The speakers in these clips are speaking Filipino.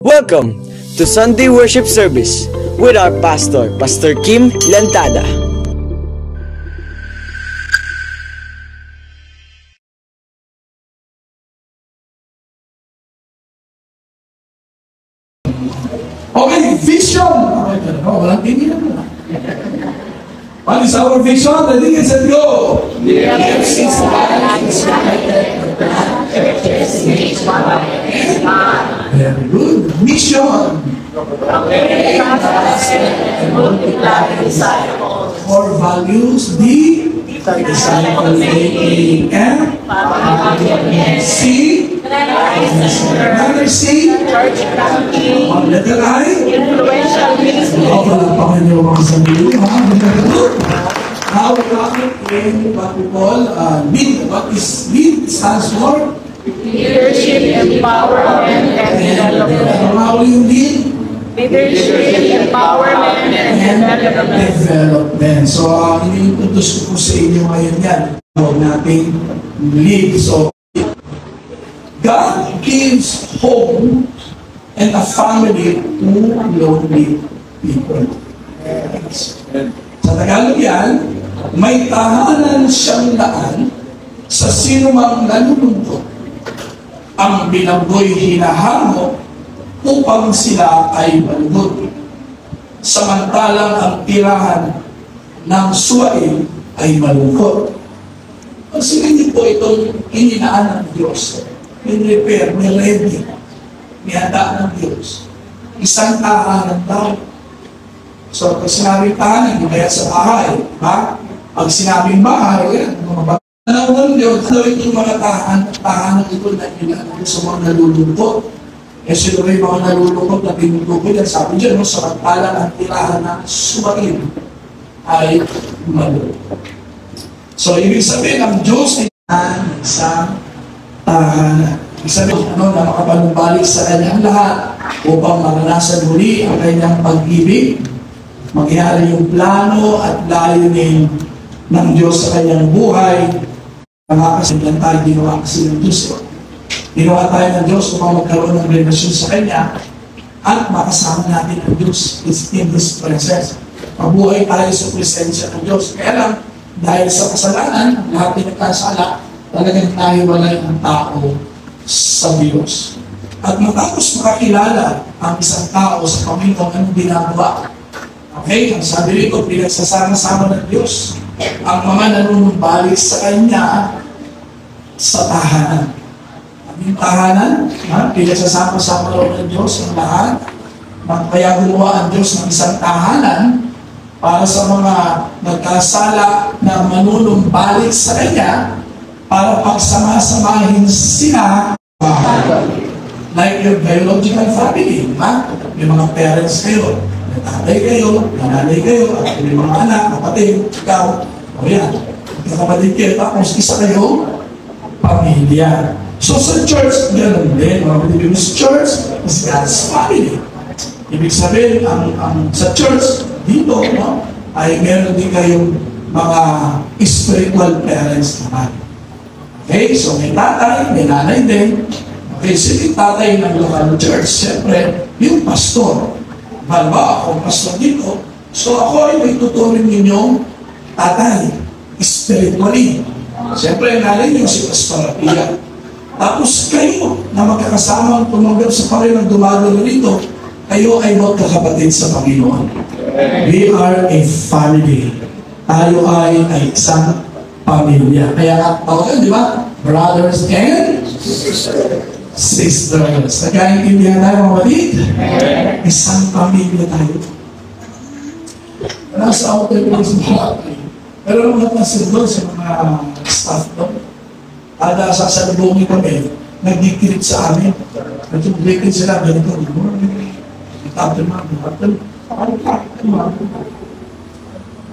Welcome to Sunday Worship Service with our pastor, Pastor Kim Lantada. Okay, vision! Walang tingin na. What is our vision? Ready, get set, go! Very good. Mission. Core values, disciple making, and C. Letter C. Letter I. Influential ministry. Now we come in what we call LEAD. What is LEAD? Stands for Leadership, empowerment, and development. How you lead? Leadership, empowerment, and Development. So, ini-introduce ko sa inyo ngayon yan. Tawag natin lead. So, God gives home and a family to lonely people. Sa Tagalog yan, may tahanan siyang daan sa sinumang nalulungkot. Ang bilanggo'y hinahango upang sila ay malugod. Samantalang ang tirahan ng suwain ay malungkot. Pansinin po itong ininaan ng Diyos. May repair, may ready, may handa ng Diyos. Isang tahanan daw. So, pag sinabing tahanan, hindi kaya sa bahay. Ha? Pag sinabing bahay, yan, mga bahay. Ano Diyos, itong mga tahanan ito na inaan sa mga nalulungkot. Eh, sino may mga nalulungkot na tinutukoy yan? Sabi dyan, samantalang ang tirahan ng sumain ay malulungkot. So, ibig sabihin, ang Diyos ay isang tahanan. Ibig sabihin, na makapanumbalik sa kanyang lahat upang maranasan muli ang kanyang pag-ibig, mangyari yung plano at layunin ng Diyos sa kanyang buhay. Nakakasiglan tayo, ginawa kasi ng Diyos. Ginawa tayo ng Diyos upang magkaroon ng relasyon sa Kanya at makasama natin ang Diyos in His presence. Mabuhay tayo sa presensya ng Diyos. Kaya lang, dahil sa kasalanan, lahat ay nagkasala, talagang tayo walay ang tao sa Diyos. At matapos makakilala ang isang tao sa Panginoon, anong ginagawa? Okay, ang sabi rito, pinagsasama-sama ng Diyos ang mga nanunumbalik sa Kanya sa tahanan. Ang tahanan, pinagsasama-sama ng Diyos ang lahat. Kaya gumawa ang Diyos ng isang tahanan para sa mga nagkasala na manunumbalik sa Kanya para pagsama-samahin sila. Like your biological family, may mga parents kayo. Tatay kayo, nanay kayo, at may mga anak, kapatid, ikaw, o yan, kapatid kayo, tapos isa kayo, pamilya. So sa church, ganoon din, mga kapatid, sa church is God's family. Ibig sabihin, sa church, dito, ay meron din kayong mga spiritual parents naman. Okay, so may tatay, may nanay din. Okay, so yung tatay ng local church, siyempre, yung pastor. Halimbawa, akong pastor dito, so ako ay may tuturin ninyong tatay, spiritually. Siyempre, nanay niyo si Pastor Pia. Tapos kayo, na magkakasama tumanggap sa Panginoon, dumalo rito, kayo ay magkakapatid sa Panginoon. We are a family. Tayo ay isang pamilya. Kaya tawagan, di ba? Brothers and sisters. Nagkaintindihan tayo, mga kapatid? Isang pamilya tayo. Nasa hotel ko sa mga pero nung napansin doon sa mga staff doon, kada sasalubungin kami, nagdikirit sa amin. Nagdikirit sila, ganito, good morning,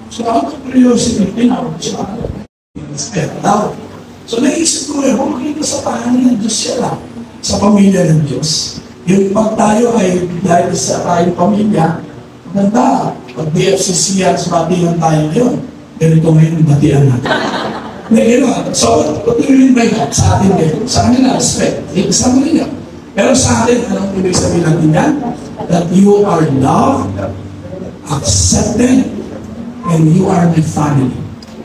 so out of curiosity, tinawag siya. So naisip ko kung makita sa tahanan ng Diyos siya lang. Sa pamilya ng Diyos. Yung pag tayo ay dahil sa tayong pamilya, maganda. Pag DFCC yan, batihan tayo ngayon. Ganito ngayon yung batihan natin. So, what do you mean by that? Sa atin din. Sa kanila, respect. Kasama nila. Pero sa atin, anong ibig sabihin natin yan? That you are loved, accepted, and you are my family.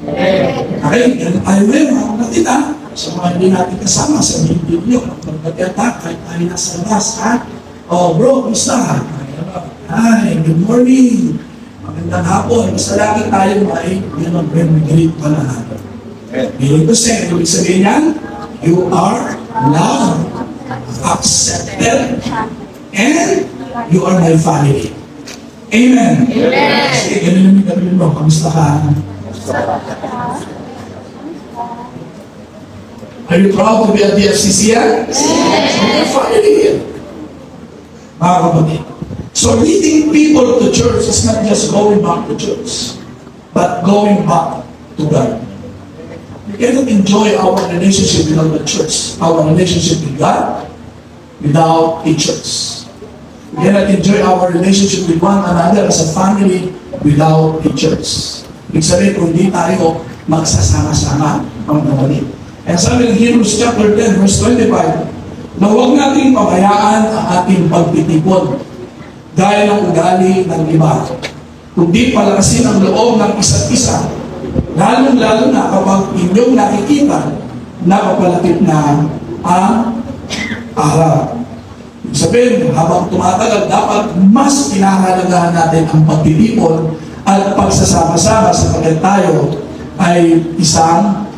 Okay? And I will, natin sa mga hindi natin kasama sa video, magpagkata, kahit tayo nasa labas, ha? Oh, bro, kumusta? Hi, good morning. Magandang hapon. Basta lagi tayo ay, mag-greet pa na. Meaning to say, ibig sabihin yan, you are loved, accepted, and you are my family. Amen. Amen. Sige, ganun namin mo. Kamusta ka? Are you proud to be at the FCC? Yes. Your family here. Mga kapatid. So leading people to church is not just going back to church, but going back to God. We cannot enjoy our relationship without the church, our relationship with God, without a church. We cannot enjoy our relationship with one another as a family without a church. Ibig sabihin, kung hindi tayo magsasama-sama ang kapatid. And sabi ng Hebrews chapter 10, verse 25, na huwag nating pabayaan ang ating pagtitipon gaya ng ugali ng iba, kundi palakasin ang loob ng isa't isa, lalong-lalo na kapag inyong nakikita na papalapit na ang araw. Sabihin, habang tumatagal, dapat mas pinahalagahan natin ang pagtitipon at pagsasama-sama sapagkat tayo ay isang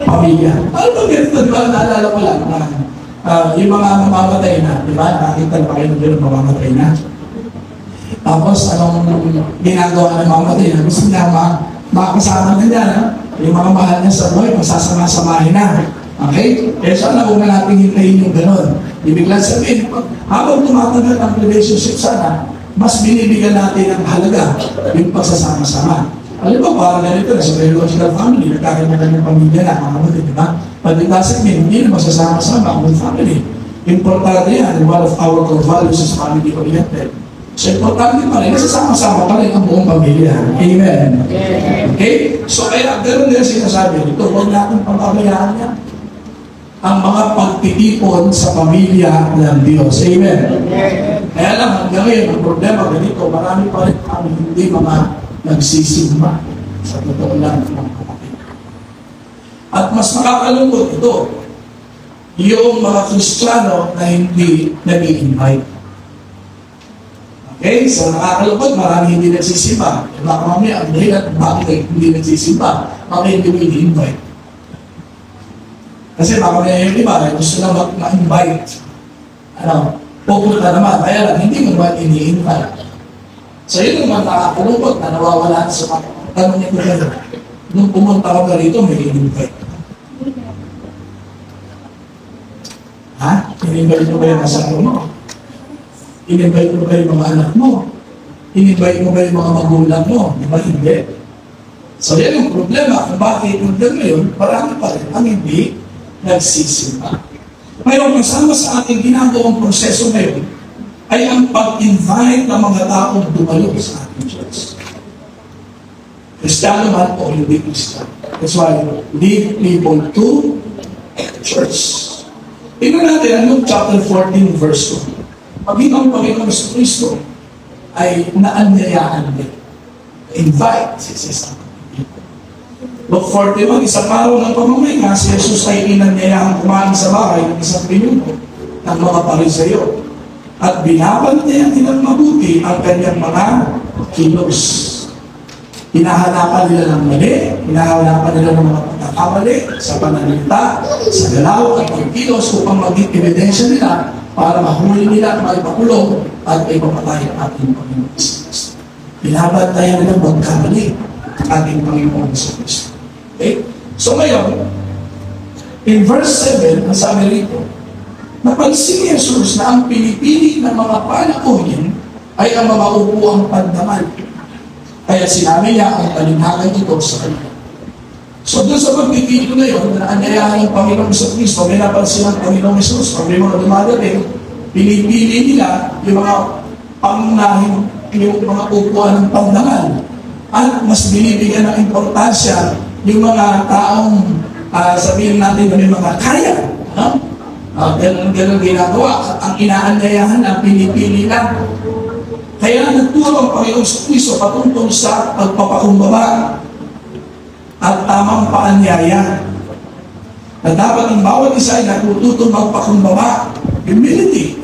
pamilya. Ano ba ganito? Di ba? Naalala ko lang na yung mga mamamatay na, di ba? Nakita na kayo ng mamamatay na. Tapos, anong ginagawa ng mamamatay na? Gusto niya makakasama na niya, yung mga mahal niya sa buhay, magsasama-samahin na. Okay? Kaya sana huwag na natin hintayin yung gano'n. Ibig lang sabihin, habang tumatagal ang relationship sana, mas binibigyan natin ang halaga yung pagsasama-sama. Alam mo, parang ganito na sa biological family, nagkakaroon ng pamilya na, mga kapatid, di ba? But it doesn't mean, hindi na magsasama-sama ang family. Importante yan, one of our core values is family-oriented. So, importante pa rin, nasasama-sama pa rin ang buong pamilya. Amen. Okay? So, kaya, ganoon din sinasabi dito, huwag natin pababayaan yan ang mga pagtitipon sa pamilya ng Diyos. Amen. Kaya lang, hanggang ngayon, ang problema ganito, marami pa rin kami hindi mga nagsisimba sa totoo lang ng kapatid. At mas nakakalungkot ito, yung mga Kristiyano na hindi nag-i-invite. Okay? So nakakalungkot, marami hindi nagsisimba. Baka mamaya, ang dahilan, bakit hindi nagsisimba? Baka hindi i-invite. Kasi baka may yung iba, gusto na ma-invite. Pupunta naman. Kaya lang, hindi mo naman ini-invite. So yun naman nakakalungkot na nawawala sa mga tanong niya ko. Nung pumunta ka rito, may in-invite. Ha? In-invite mo ba yung asawa mo? In-invite mo ba yung mga anak mo? In-invite mo ba yung mga magulang mo? Di ba hindi? So yan yung problema. Kung bakit yung ngayon, marami pa rin ang hindi nagsisimba. Ngayon, kasama sa ating ginagawang proseso ngayon ay ang pag-invite ng mga taong dumalo sa ating church. Kristiyano man o hindi Kristiyano. That's why, lead people to church. Tingnan natin ang Luke chapter 14 verse 2. Maging ang Panginoon sa Kristo ay naanyayaan din. Invite, says Luke 41, isang araw ng pamamahinga, si Jesus ay inanyayang kumain sa bahay ng isang pinuno ng mga Pariseyo at binabantayan nilang mabuti ang kanyang mga kilos. Hinahanapan nila ng mali, hinahanapan nila ng mga pagkakamali sa pananalita, sa galaw at pagkilos upang maging ebidensya nila para mahuli nila, maipakulong at ipapatay ang ating Panginoon sa Kristo. Binabantayan nila magkamali ang ating Panginoon sa Kristo. Okay? So ngayon, in verse 7, ang sabi rito, napansin ni Jesus na ang pinipili ng mga panauhin ay ang mga upuang pandaman. Kaya sinabi niya ang talinhagan ito sa kanya. So doon sa pagpipili ko ngayon, na anyayahan ng Panginoon sa Kristo, may napansin ng Panginoon Jesus, pag may mga dumadating, pinipili nila yung mga pangunahin, yung mga upuan ng pandaman. At mas binibigyan ng importansya yung mga taong sabihin natin na may mga kaya. Ganun ginagawa. At ang inaanyayahan ang pinipili lang. Kaya nagturo ang Panginoong Kristo patungkol sa pagpapakumbaba at tamang paanyaya. Na dapat ang bawat isa ay natututong magpakumbaba, humility.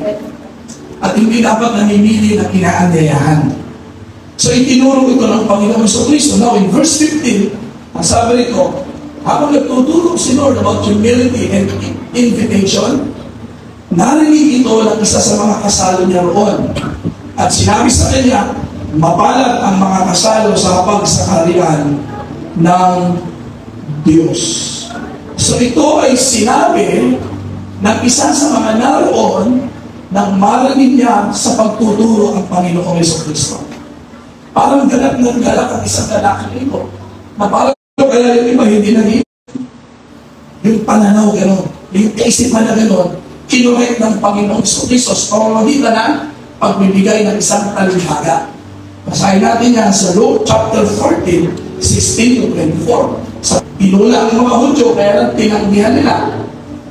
At hindi dapat namimili ng inaanyayahan. So itinuro ito ng Panginoong Kristo. Now in verse 15, ang sabi rito, habang nagtuturo si Lord about humility and invitation, narinig ito ng isa sa mga kasalo niya roon. At sinabi sa kanya, mapalad ang mga kasalo sa pagsakarian ng Diyos. So ito ay sinabi ng isa sa mga naroon nang marinig niya sa pagtuturo ang Panginoong Kristo. Parang galak ng galak ang isang lalaki nito. Na parang kaya yung iba hindi naging yung pananaw gano'n, yung kaisipan na gano'n, kinuret ng Panginoong Kristo sa pamamagitan ng pagbibigay ng isang talinghaga. Basahin natin yan sa Luke chapter 14, 16-24. Sa pinula ang mga Hudyo, kaya lang tinanggihan nila.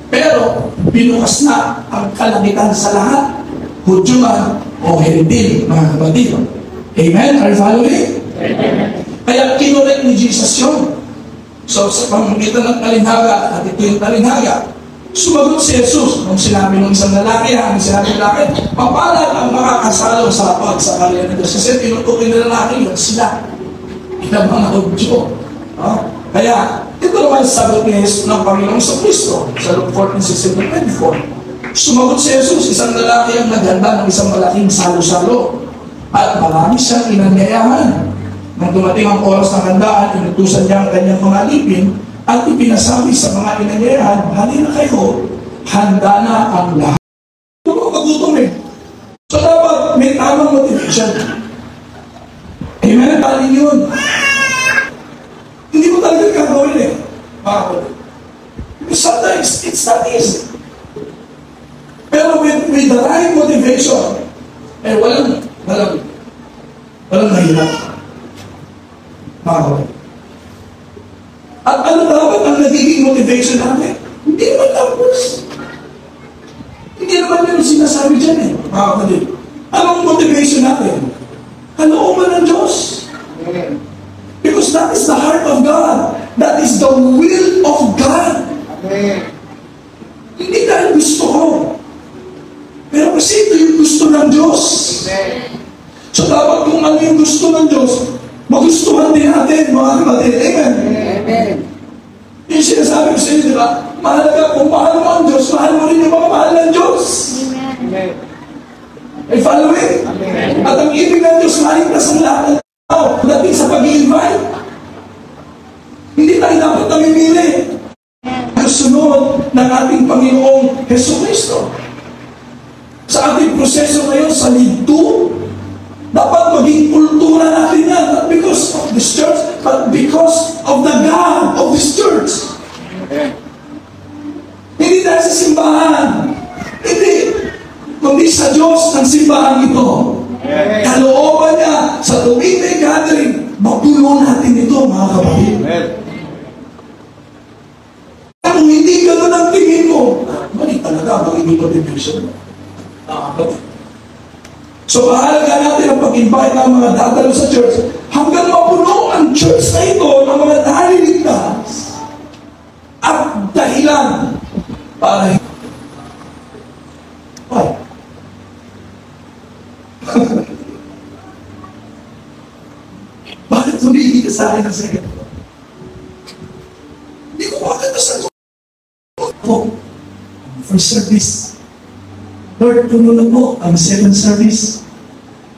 Pero binukas na ang kalangitan sa lahat, Hudyo man o Hentil, mga kapatid. Amen? Are you following? Amen. Kaya kinuret ni Jesus yun. So sa pamamagitan ng talinghaga, at ito yung talinghaga, sumagot si Jesus nung sinabi ng isang lalaki, sinabi ng lalaki, mapalad ang makakasalo sa pagsakarian ng Diyos. Kasi tinutukoy ng lalaki yun, sila. Ilang mga Hudyo. Kaya, ito naman sagot ni Jesus ng Panginoong Kristo sa Luke 14:16-24. Sumagot si Jesus, isang lalaki ang naghanda ng isang malaking salo-salo. At marami siyang inanyayahan. Nang dumating ang oras ng handaan, inutusan niya ang kanyang mga alipin at ipinasabi sa mga inanyayahan, halina kayo, handa na ang lahat. Ito mga kagutom eh. So dapat may tamang motivation. Amen? Paling yun. Hindi mo talaga gagawin eh. Because sometimes, it's not easy. Pero with the right motivation, walang mahirap. At ano dapat ang nagiging motivation natin? Hindi naman tapos. Hindi naman yung sinasabi dyan eh. Anong motivation natin? Kalooban ng Diyos. Because that is the heart of God. That is the will of God. Hindi dahil gusto ko. Pero kasi ito yung gusto ng Diyos. So dapat kung ano yung gusto ng Diyos, magustuhan din natin, mga kapatid. Amen? Amen. Yung sinasabi ko sa inyo, di ba? Mahalaga kung mahal mo ang Diyos, mahal mo rin yung mga mahal ng Diyos. Amen. Ay following? Amen. At ang ibig ng Diyos, maligtas ang lahat ng tao, dating sa pag-i-invite. Hindi tayo dapat namimili. Kasunod ng ating Panginoong Jesucristo. Sa ating proseso ngayon, sa ligto, dapat maging kultura natin yan. Not because of this church, but because of the God of this church. Hindi dahil sa simbahan. Hindi. Kundi sa Diyos ng simbahan ito. Kalooban niya sa tuwing may gathering, mapuno natin ito, mga kapatid. Kung hindi gano'n ang tingin mo, mali talaga, magiging motivation mo. So, mahalaga natin ang pag-invite ng mga dadalo sa church hanggang mapuno ang church na ito ng mga naliligtas at dahilan para bakit tumigil ka sa akin ng second floor? Hindi ko makakita sa first service. Lord, puno na po ang second service.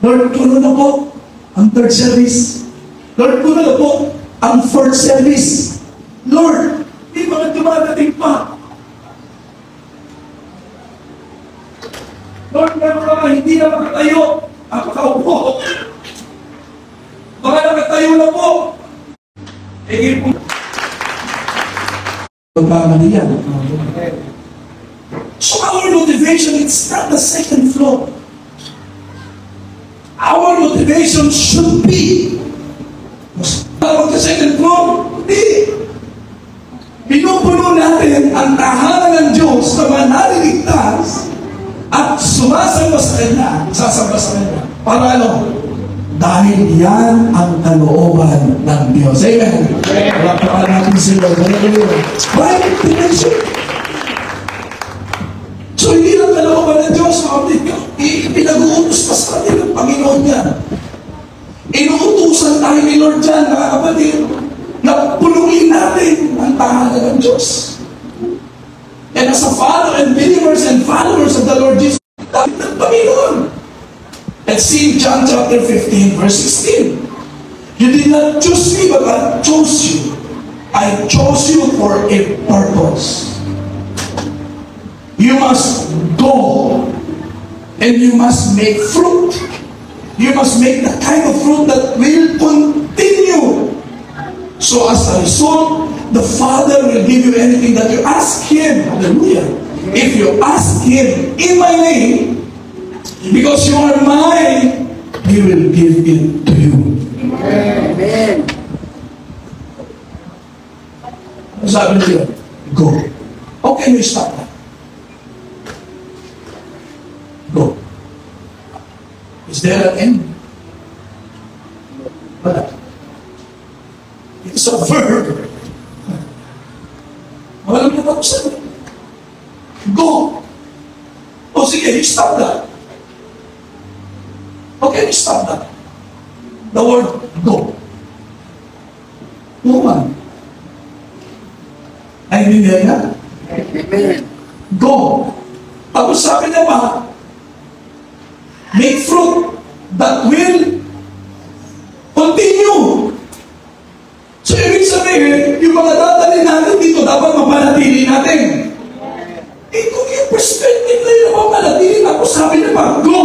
Lord, puno na po ang third service. Lord, puno na po ang fourth service. Lord, di ba dumadating pa? Lord, meron ka hindi na makatayo. Ang makaupo. Baka nakatayo na po. Eh, po. Pagkamali yan. So our motivation, it's not the second floor. Our motivation should be about the second floor. Hindi. Pinupuno natin ang tahanan ng Diyos na manaliligtas magsasamba sa Kanya. Para ano? Dahil yan ang kalooban ng Diyos. Amen. Palakpakan natin sila. Private dimension. So, hindi lang kalooban ng Diyos. Pinag-uutos pa sa atin ng Panginoon niya. Inuutusan tayo ni Lord dyan, mga kapatid, na puluin natin ang tahanan ng Diyos. And as a follower and believers and followers of the Lord Jesus, dapat ng Panginoon. Let's see John chapter 15, verse 16. You did not choose me, but I chose you. I chose you for a purpose. You must go and you must make fruit. You must make the kind of fruit that will continue. So as a result, the Father will give you anything that you ask Him. Hallelujah. If you ask Him in my name, because you are mine, He will give it to you. Amen. Sabi niya, go. How can you stop that? Go. Is there an end? Wala. It's a verb. Walang katapusan. Go. O sige, stop that. Okay, stop that. The word go. No man. Ay, hindi na. Amen. Go. Tapos sabi niya pa, make fruit that will continue. So, ibig sabihin, yung mga dadalhin natin dito, dapat mapanatili natin. Eh, kung yung perspective na yun, mapanatili, tapos sabi niya pa, go.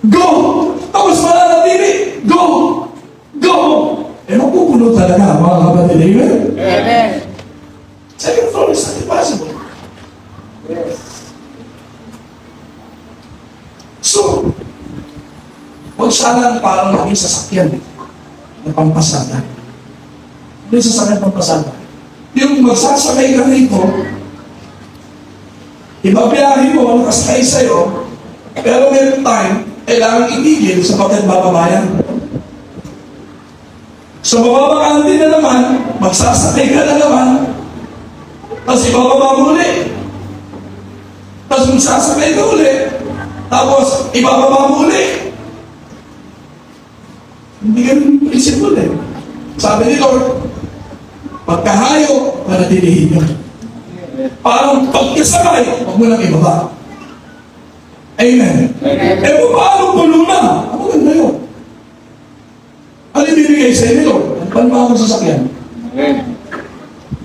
Go! Tapos mananatili, go! Go! Eh, mapupuno talaga, mga kapatid. Amen? Amen. Second floor is not impossible. So, huwag sanang parang naging sasakyan na pampasada. Hindi sasakyan pampasada. Yung magsasakay ka rito, ibabiyahin mo, nakasakay sa'yo, pero may time, kailangan itigil sapagkat bababayan. So, mababakante na naman, magsasakay ka na naman, tapos ibababa mo ulit. Tapos magsasakay ka ulit, tapos ibababa mo ulit. Hindi ganun principle eh. Sabi ni Lord, pagkahayo, panatilihin nyo. Parang pagkasakay, huwag mo lang ibaba. Amen. Eh, paano puno na? Ano ganda yun? Ano ibibigay sa inyo, Lord? Ang panbawang sasakyan.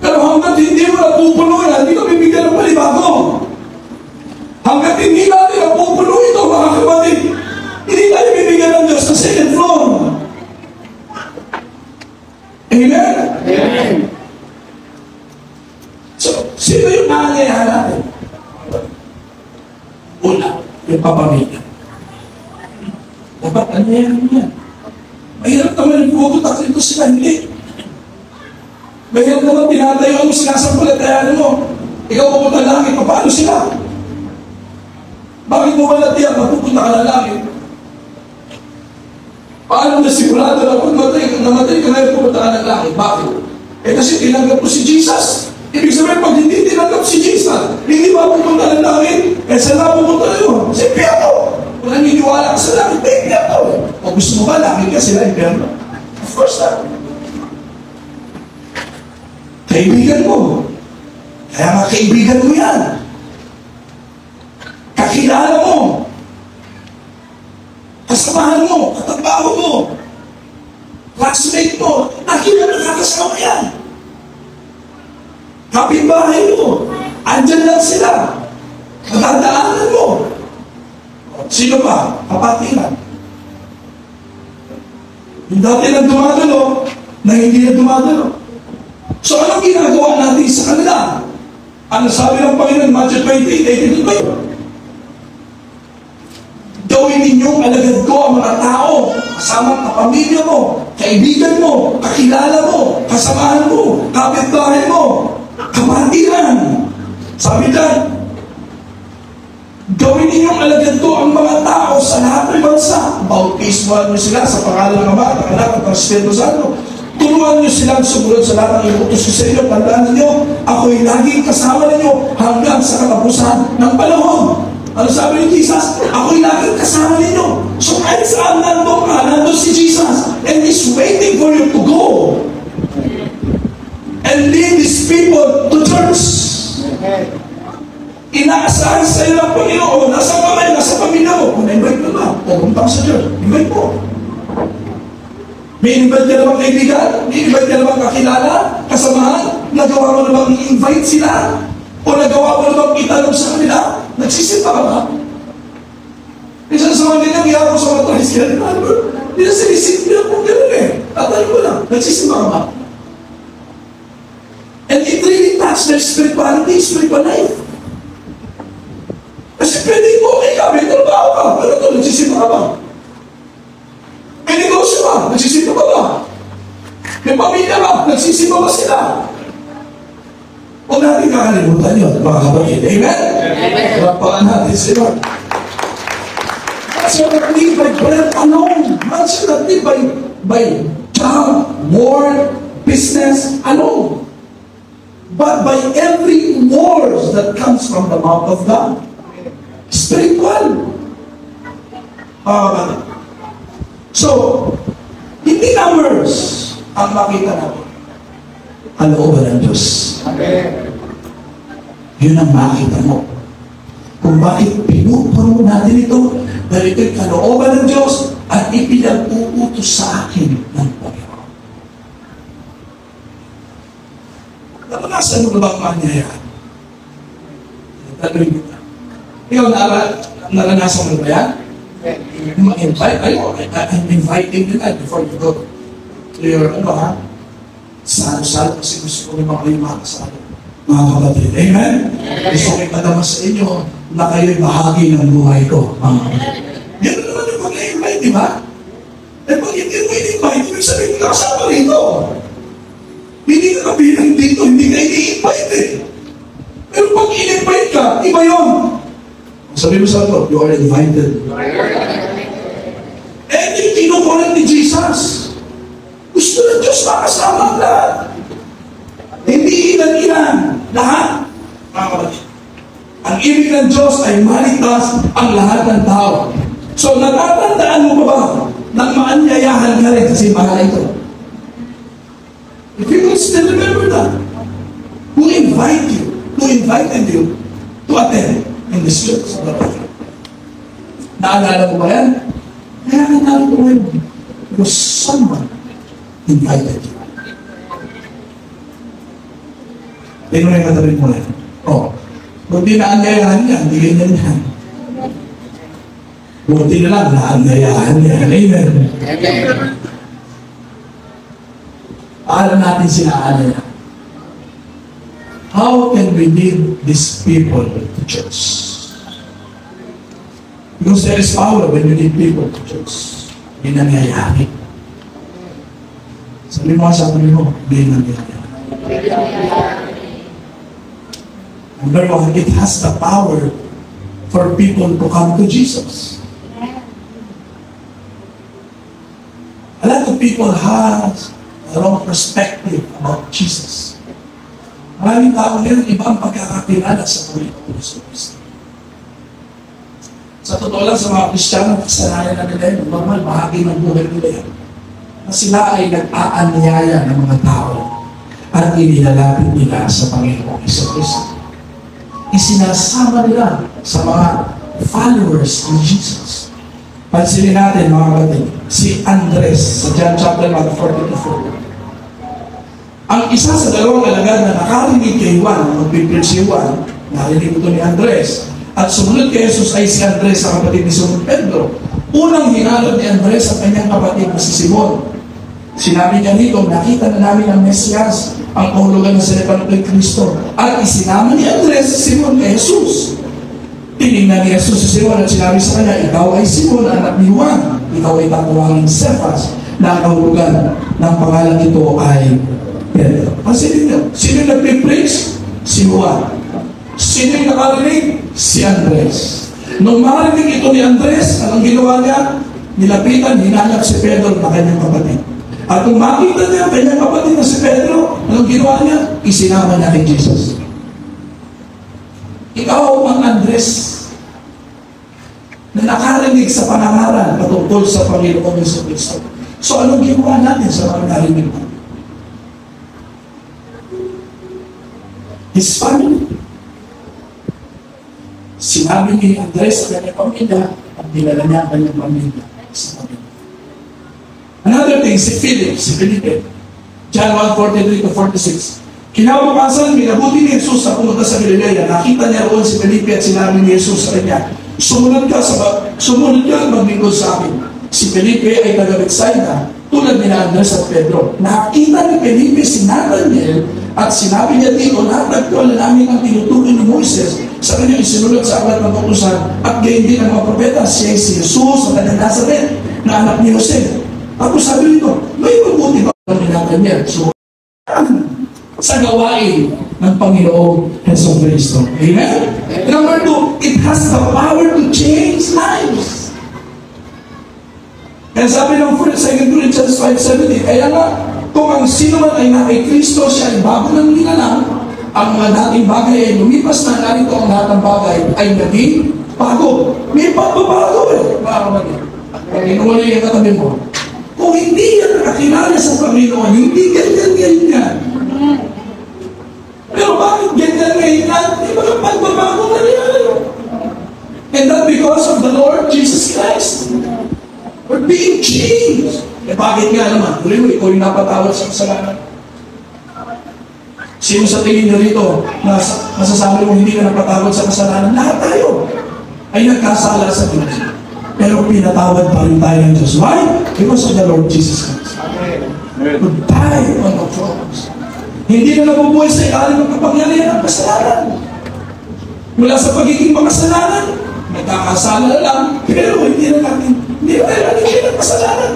Pero hanggat hindi mo napupuno yan, hindi ka bibigyan ng palibago. Hanggat hindi natin napupuno ito, mga kapatid, hindi tayo bibigyan ng Diyos sa second floor. Amen? Amen. So, sino yung nangyayari natin? Una, yung papamilya. Dapat ano yan? Mahirap naman yung puputak ito sila, hindi. Mahirap naman tinatayo mo, sinasampalatayan mo. Ikaw pupunta langit, paano sila? Bakit mo ba natiyak na pupunta ka na langit? Paano na sigurado na kung namatay ka ngayon pupunta ka ng langit? Bakit? Eh kasi tinanggap mo si Jesus. Ibig sabihin, pag hindi tinanggap si Jesus, hindi ba pupunta ng langit? Eh saan na pupunta na yun? Sa impyerno. Kung naniniwala ka sa langit, may impyerno. O gusto mo ba langit ka sila impyerno? Of course not. Kaibigan mo. Kaya nga kaibigan mo yan. Kakilala mo. Kasamahan mo. Katrabaho mo. Classmate mo. Lagi na nakakasama yan. Kapitbahay mo. Andyan lang sila. Matandaanan mo. Sino pa? Kapatiran. Yung dati nang dumadalo, na hindi na dumadalo. So anong ginagawa natin sa kanila? Ano sabi ng Panginoon, Matthew 28:18 ba yun? Gawin ninyong alagad ko ang mga tao, kasama ang pamilya mo, kaibigan mo, kakilala mo, kasamahan mo, kapitbahay mo, kapatiran. Sabi dyan, Gawin ninyong alagad ko ang mga tao sa lahat ng bansa. Bautismuhan niyo sila sa pangalan ng Ama, ng Anak, at ng Espiritu Santo. Turuan niyo silang sumunod sa lahat ng inuutos ko sa inyo. Tandaan ninyo, ako'y laging kasama ninyo hanggang sa katapusan ng panahon. Ano sabi ni Jesus? Ako'y laging kasama ninyo. So kahit saan nandun ka, nandun si Jesus. And He's waiting for you to go and lead these people to church. Inaasahan sa iyo ng Panginoon, nasa kamay, nasa pamilya mo. Kung na-invite mo ba, pupunta ka sa church, invite mo. May invite ka na bang kaibigan? May invite ka na bang kakilala? Kasamahan? Nagawa mo na bang i-invite sila? O nagawa mo na bang itanong sa kanila? Nagsisimba ka ba? Isa sa mga ganyan, kaya ako sa mga tricycle, hindi na sinisimba kung gano'n eh. Tatanong mo lang, nagsisimba ka ba? And it really touched their spirituality, spiritual life. Kasi pwede mo, okay ka, may trabaho ka, pero ito, nagsisimba ka ba? May negosyo ka, nagsisimba ka ba? May pamilya ka, nagsisimba ba sila? Huwag natin kakalimutan yun, mga kapatid. Amen? Amen. Rapakan natin si Lord. Man shall not live by bread alone. Man shall not live by job, work, business alone. But by every word that comes from the mouth of God. Spiritual. So, hindi numbers ang makita natin. Ang looban ng Diyos. Amen. Yun ang makita mo. Kung bakit pinupuno natin ito, dahil ito'y kalooban ng Diyos at ipinag-uutos sa akin ng Panginoon. Naranasan mo na ba ang mangyayari? Tanong kita. Ikaw, naranasan mo ba yan? Ma-invite? I'm inviting you na before you go to your, salo-salo kasi gusto ko naman kayo makasalo. Mga kapatid, amen? Gusto ko ipadama sa inyo na kayo'y bahagi ng buhay ko. Yan naman yung pag-invite, di ba? Eh pag hindi mo in-invite, ibig sabihin ka kasama rito. Hindi ka kabilang dito, hindi ka i-invite eh. Pero pag in-invite ka, iba yun. Sabi mo sa ito, you are invited. Eh, yung kinukulit ni Jesus. Gusto ng Diyos makasama ang lahat. Hindi ilan-ilan. Lahat. Mga kapatid. Ang ibig ng Diyos ay maligtas ang lahat ng tao. So, natatandaan mo pa ba nang maanyayahan ka rin kasi mahal ito? If you will still remember that, who invited you to attend in this church? Naalala mo ba yan? Kaya naalala ko rin. Because someone invited you. Tingnan mo yung katabi mo yan. Buti na anyayahan niya, hindi ganyan yan. Buti na lang, naanyayahan niya. Amen. Amen. Alam natin sila, alala. How can we lead these people to church? Because there is power when you lead people to church. Hindi nangyayari. Sabi mo sa akin mo, hindi nangyayari. Number one, it has the power for people to come to Jesus. A lot of people have a wrong perspective about Jesus. Maraming tao ngayon, iba ang pagkakakilala sa Panginoon Kristo. Sa totoo lang, sa mga Kristiyano, kasanayan na nila yun, normal, bahagi ng buhay nila yan. Na sila ay nag-aanyaya ng mga tao at inilalapit nila sa Panginoon Kristo. Isinasama nila sa mga followers ni Jesus. Pansinin natin mga kapatid, si Andres sa John chapter 1:44. Ang isa sa dalawang alagad na nakarinig kay Juan, magpipil si Juan, narinig ito ni Andres. At sumunod kay Jesus ay si Andres sa kapatid ni Simon Pedro. Unang hinalot ni Andres sa kanyang kapatid na si Simon. Sinabi niya rito, nakita na namin ang Mesiyas, ang kahulugan ng sinapan kay Kristo. At isinama ni Andres si Simon kay Jesus. Tinignan ni Jesus si Simon at sinabi sa kanya, ikaw ay Simon, anak ni Juan. Ikaw ay tatuwangin Cephas, na ang kahulugan ng pangalan ito ay Pedro. Pansinin niyo, sino yung nagpipreach? Si Juan. Sino yung nakarinig? Si Andres. Nung marinig ito ni Andres, anong ginawa niya? Nilapitan, hinanap si Pedro na kanyang kapatid. At kung makita niya ang kanyang kapatid na si Pedro, anong ginawa niya? Isinama niya kay Jesus. Ikaw ang Andres na nakarinig sa pangangaral patungkol sa Panginoon Yesu Cristo. So anong ginawa natin sa mga narinig mo? His family. Sinabi ni Andres sa kanyang pamilya at dinala niya ang kanyang pamilya sa pamilya. Another thing, si Felipe. John 1:43-46. Kinabukasan, minabuti ni Jesus sa pumunta sa Galilea. Nakita niya roon si Felipe at sinabi ni Jesus sa kanya, sumunod ka at maglingkod sa akin. Si Felipe ay taga-Bethsaida, tulad ni Andres at Pedro. Nakita ni Felipe si Nathanael at sinabi niya dito, natagpuan namin ang tinutukoy ni Moises sa kanyang isinulat sa aklat ng kautusan at gayon din ang mga propeta. Siya si Jesus at Nazaret na anak ni Jose. Ako sabi nito, may mabuti ba ni Nathanael? So, sa gawain ng Panginoong Hesus Cristo. Amen? Number 2, it has the power to change lives. Kaya sabi ng 2 Corinthians 5:17, kaya nga, kung ang sino man ay na kay Kristo, siya ay bago ng nilalang, ang mga dating bagay ay lumipas na, narito ang lahat ng bagay ay naging bago. May pagbabago eh. Inuwala yung katabi mo. Kung hindi yan nakakilala sa Panginoon, hindi ganyan yan. Pero bakit ganyan ngayon yan? Di ba ang pagbabago na yan? And that because of the Lord Jesus Christ. We're being changed. Eh bakit nga naman? Uli mo, ikaw yung napatawad sa kasalanan. Sino sa tingin nyo rito na masasabi mo hindi ka napatawad sa kasalanan? Lahat tayo ay nagkasala sa Diyos. Pero pinatawad pa rin tayo ng Diyos. Why? Because of the Lord Jesus Christ. Who died on the cross. Hindi na nabubuhay sa ilalim ng kapangyarihan ng kasalanan. Mula sa pagiging makasalanan, nagkakasala lang, pero hindi na tayo nagiging ng kasalanan.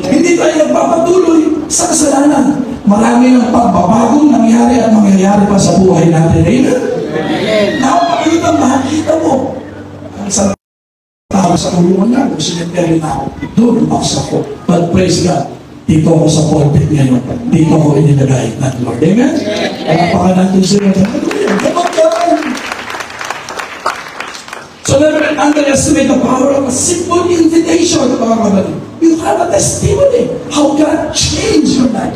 Hindi tayo nagpapatuloy sa kasalanan. Marami ng pagbabagong nangyari at mangyayari pa sa buhay natin. Amen? Nakapakita, makikita mo. Ang sarap sa kulungan na, kung sineteri na ako, doon umaksa ko. But praise God, dito ako sa pulpit ngayon. Dito ako inilagay ng Lord. Amen? Palapakan natin sila. So never underestimate the power of a simple invitation. You have a testimony how God changed your life.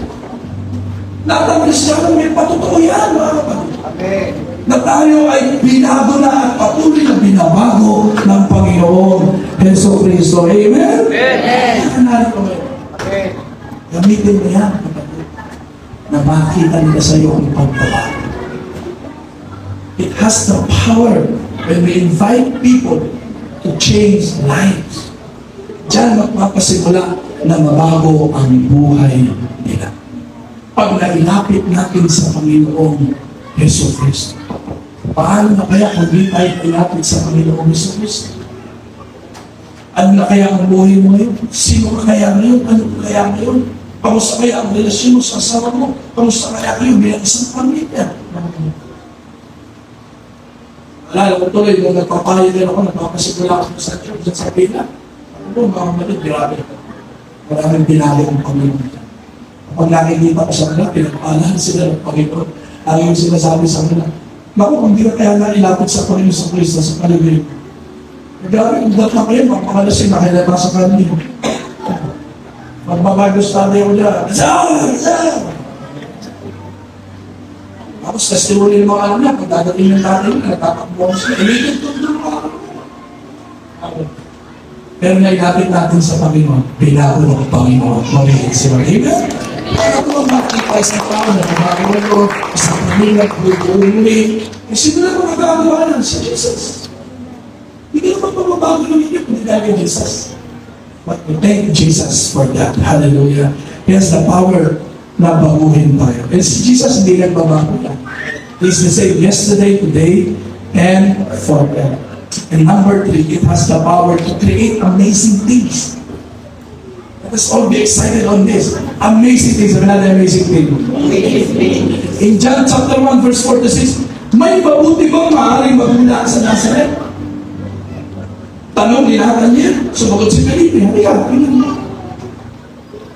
Lahat ng Kristiyano may patotoo yan, mga kapatid. Na tayo ay binago na at patuloy na binabago ng Panginoong Hesus Cristo. Amen? Amen. Kanarin ko ngayon. Gamitin mo yan, kapatid, na makita nila sa iyo ang pagbabago. It has the power when we invite people to change lives. Diyan magpapasimula na mabago ang buhay nila. Pag nailapit natin sa Panginoong Hesus Cristo. Paano na kaya kung di tayo ilapit sa Panginoong Hesus Cristo? Ano na kaya ang buhay mo ngayon? Sino ka kaya ngayon? Ano ka kaya ngayon? Kamusta kaya ang relasyon mo sa asawa mo? Kamusta kaya kayo bilang isang pamilya? Alala ko tuloy, nung nagpapayo din ako, nagpapasimula ako sa church, dyan sa pila. Ano, mga malit, grabe. Maraming binago ang Panginoon. Kapag nakikita ko sa kanila, pinagpalahan sila ng Panginoon. Ang yung sinasabi sa kanila, naku, kung di ka kaya na ilapit sa Panginoon sa Kristo, sa paligid. Grabe, kung dati na kayo, magpakalasin na kaya nasa kanila. Magbabagos tayo niya. Tapos testimony ng mga alam niya, pag dadating ng natin, natatakbo sila. Iligid ko doon mga alam. Pero nailapit natin sa Panginoon, binago ng Panginoon. Maligid sila. Amen? Kaya ito ang makikita sa tao na kumakaroon sa pamilya, kumuli. Sino na mga gagawa lang? Si Jesus. Hindi naman mababago ng inyo, hindi dahil Jesus. But we thank Jesus for that. Hallelujah. He has the power na baguhin tayo. And si Jesus hindi nagbabago lang. He's the same yesterday, today, and forever. And number 3, it has the power to create amazing things. Let us all be excited on this. Amazing things. Another amazing thing. In John chapter 1 verse 46, may mabuti bang maaaring magmula sa Nazaret? Tanong ni Nathanael, sumagot si Felipe, halika, tingnan mo.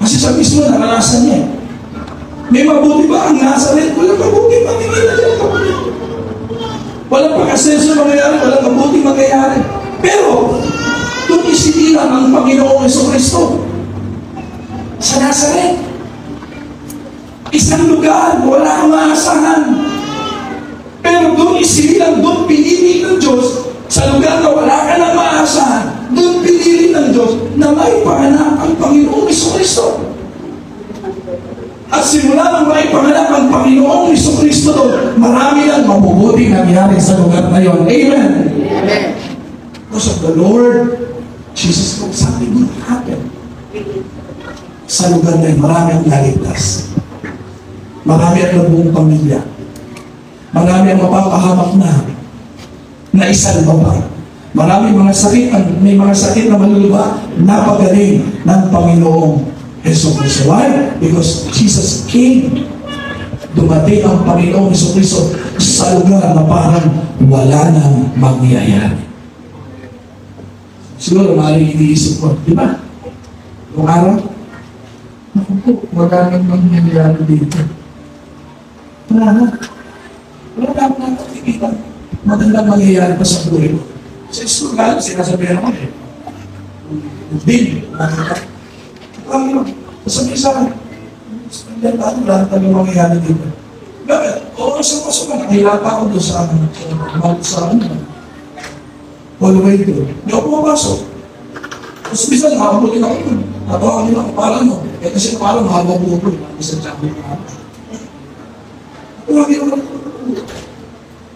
Kasi sa mismo, naranasan niya. May mabuti ba ang Nazareth? Walang mabuti, makikita niya kapatid. Walang pag-asenso mangyayari, walang mabuti mangyayari. Pero, doon isinilang ang Panginoong Jesucristo. Sa Nazareth. Isang lugar, wala kang maasahan. Pero doon isinilang, doon pinili ng Diyos, sa lugar na wala ka nang maasahan, doon pinili ng Diyos na may panganak ang Panginoong Jesucristo. At simula nang may panganak ang Panginoong Jesucristo doon, marami lang mabubuti nangyari sa lugar na yon. Amen? Amen. Because of the Lord Jesus Christ, something good happened. Sa lugar na yun, marami ang naligtas. Marami ang nabuong pamilya. Marami ang mapapahamak na isang baba. Marami mga sakit, may mga sakit na maluluwa, napagaling ng Panginoong Jesucristo. Why? Because Jesus came. Dumating ang Panginoong Jesucristo sa lugar na parang wala nang mangyayari. Siguro maaaring iniisip ko, di ba? Yung araw, naku po, wala nang mangyayari dito. Wala na. Wala na akong nakakikita. Magandang mangyayari pa sa buhay ko. Sa eskulan, sinasabihan ako eh. Din, nakita. Panginoon, sasabihin sa akin, sabihin pa ako, lahat ng mangyayari dito. Bakit? Oo, sa pasukan, nakahila pa ako doon sa hallway doon. Hindi ako pumapasok. Tapos bisan, nakabulin ako doon. Natawa nila ako, parang mo. Eh kasi parang mahaba buko. Isang sabi ko ako. Ako lagi ako.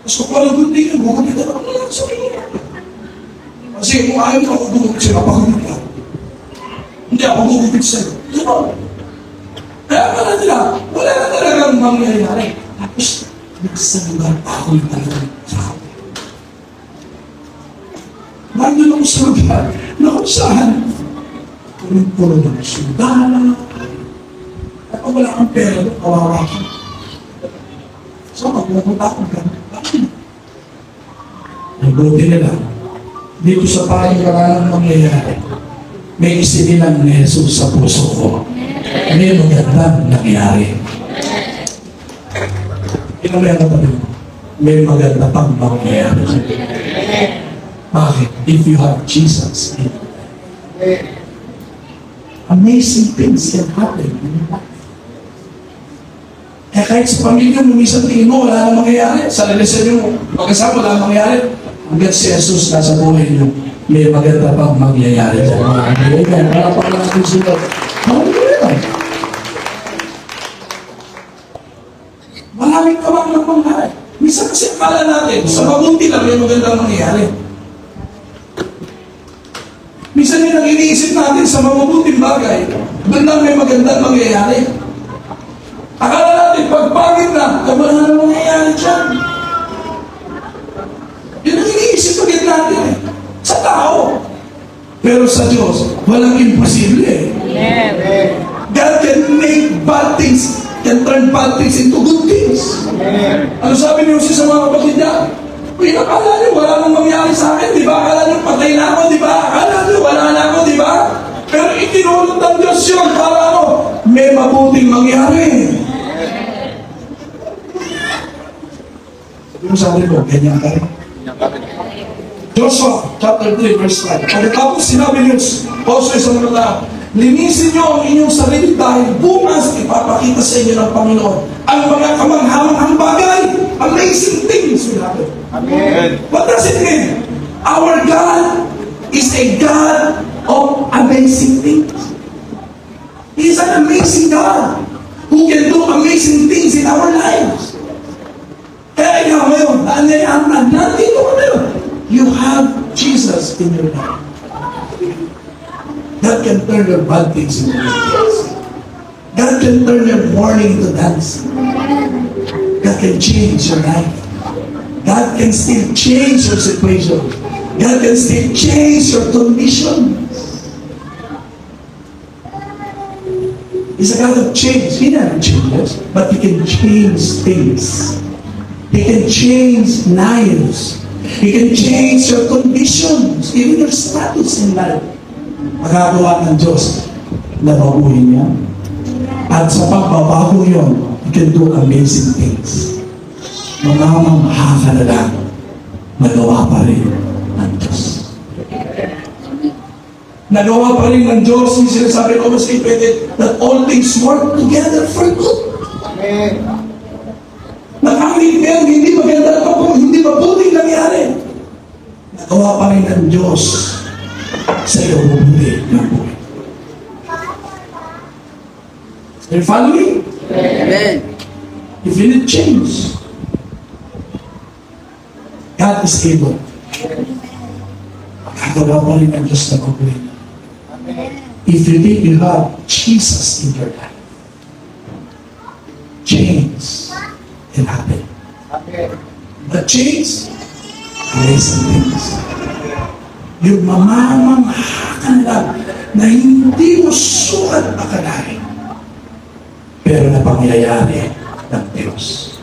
Tapos kung parang doon din, bukod dito ako lang sa iyo. Kasi kung ayaw ko ako bukod sila, pakagod ka. Hindi ako bukod sa'yo. Diba? Kaya pala nila, wala na talagang mangyayari. Tapos, nasa lugar ako yung talagang sa akin. Nandun ako sa lugar na kung saan puro ng sundala. At kung wala kang pera doon, kawawa ka. So, magpupunta akong gano'n. Nabuti nila. Dito sa pangalan mangyayari, may isinilang ni Jesus sa puso ko. May magandang nangyari. Kinamaya na tabi mo, may maganda pang mangyayari. Bakit? If you have Jesus in you. Amazing things can happen. Eh kahit sa pamilya mo, minsan tingin mo, wala nang mangyayari. Sa relasyon mo, pagkasama, wala nang mangyayari. Hanggang si Jesus nasa buhay niyo, may maganda pang mangyayari. Amen. Para pa lang natin sila. Hallelujah. Maraming tawag ng mangyayari. Minsan kasi akala natin, sa mabuti lang may magandang mangyayari. Minsan yung nag-iniisip natin sa mabubuting bagay, doon lang may magandang mangyayari. Akala natin, pag pangit na, wala na mangyayari dyan. Yun ang iniisip agad natin eh. Sa tao. Pero sa Diyos, walang imposible eh. God can make bad things, can turn bad things into good things. Ano sabi niyo sa mga kapatid niya? Akala niyo, wala nang mangyayari sa akin, di ba? Akala niyo, patay na ako, di ba? Akala niyo, wala na ako, di ba? Pero itinulong ng Diyos yun para ano? May mabuting mangyari. Sabi mo sa akin ko, ganyan ka rin. Joshua chapter 3 verse 5. Pagkatapos sinabi niyo, also isang mga tao, linisin niyo ang inyong sarili dahil bukas ipapakita sa inyo ng Panginoon ang mga kamanghamanghang bagay. Amazing things will happen. Amen. What does it mean? Our God is a God of amazing things. He is an amazing God who can do amazing things in our lives. Kaya ikaw ngayon, nandito ka ngayon. You have Jesus in your life. God can turn your bad things into good things. God can turn your mourning into dancing. God can change your life. God can still change your situation. God can still change your condition. He's a God of change. He never changes, but He can change things. He can change lives. He can change your conditions, even your status in life. Magagawa ng Diyos na baguhin niya. At sa pagbabago yun, He can do amazing things. Mamamangha ka na lang, magawa pa rin ng Diyos. Nagawa pa rin ng Diyos, yung sinasabi ko mas ipedet, that all things work together for good. Amen. Nakangit yan, hindi maganda pa, hindi mabuting nangyari. Nagawa pa rin ng Diyos sa iyo mabuti ng buhay. Are you following? Amen. If you need change, God is able. Nagawa pa rin ng Diyos na mabuti. If you think you have Jesus in your life, change can happen. But change, amazing things. Yung mamamanghakan lang na hindi mo sukat akalain, pero na pangyayari ng Diyos.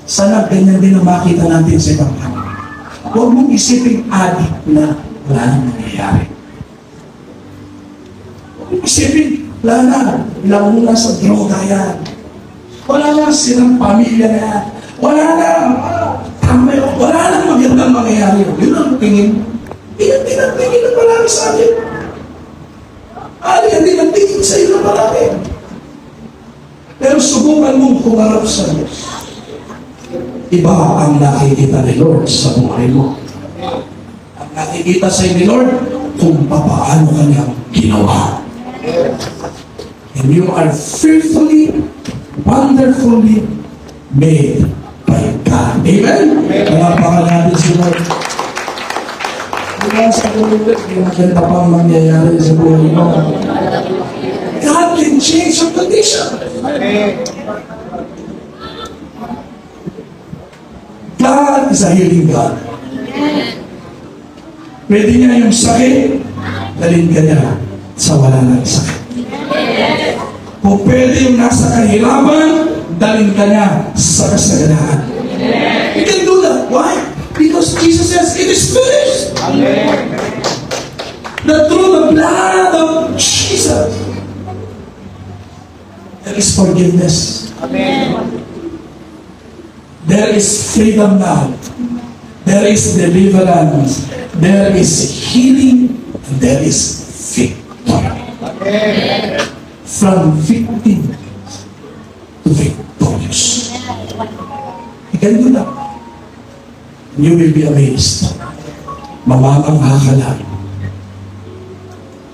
Sana ganyan din ang makita natin sa ibang tao. Huwag mong isipin adik na wala nang nangyayari. Huwag mong isipin, wala na, ilang mula sa droga yan. Wala na silang pamilya na yan. Wala na, wala na magandang mangyayari. Yun ang tingin. Yan din ang tingin ng marami sa atin. Yan din ang tingin sa iyo ng marami. Pero subukan mong kumarap sa Diyos. Iba ang nakikita ni Lord sa buhay mo. Ang nakikita sa ni Lord kung paano kanyang ginawa. And you are fearfully, wonderfully made by God. Amen? Palapakan natin si Lord. Diba sa kulunod, hindi maganda pang mangyayari sa buhay mo. God can change your condition. God is a healing God. Pwede niya yung sakit, dalhin ka niya sa wala ng sakit. Kung pwede yung nasa kahirapan, dalhin ka niya sa kasaganaan. You can do that. Why? Because Jesus says, it is finished. Amen. That through the blood of Jesus, there is forgiveness. Amen. There is freedom now. There is deliverance. There is healing. And there is victory. Amen. From victim to victorious. You can do that. You will be amazed. Mamamangha ka lang.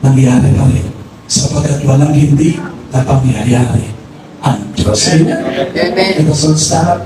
Nangyari pa rin. Sapagkat walang hindi na pangyayari ang Diyos. Amen. Let us all stand up.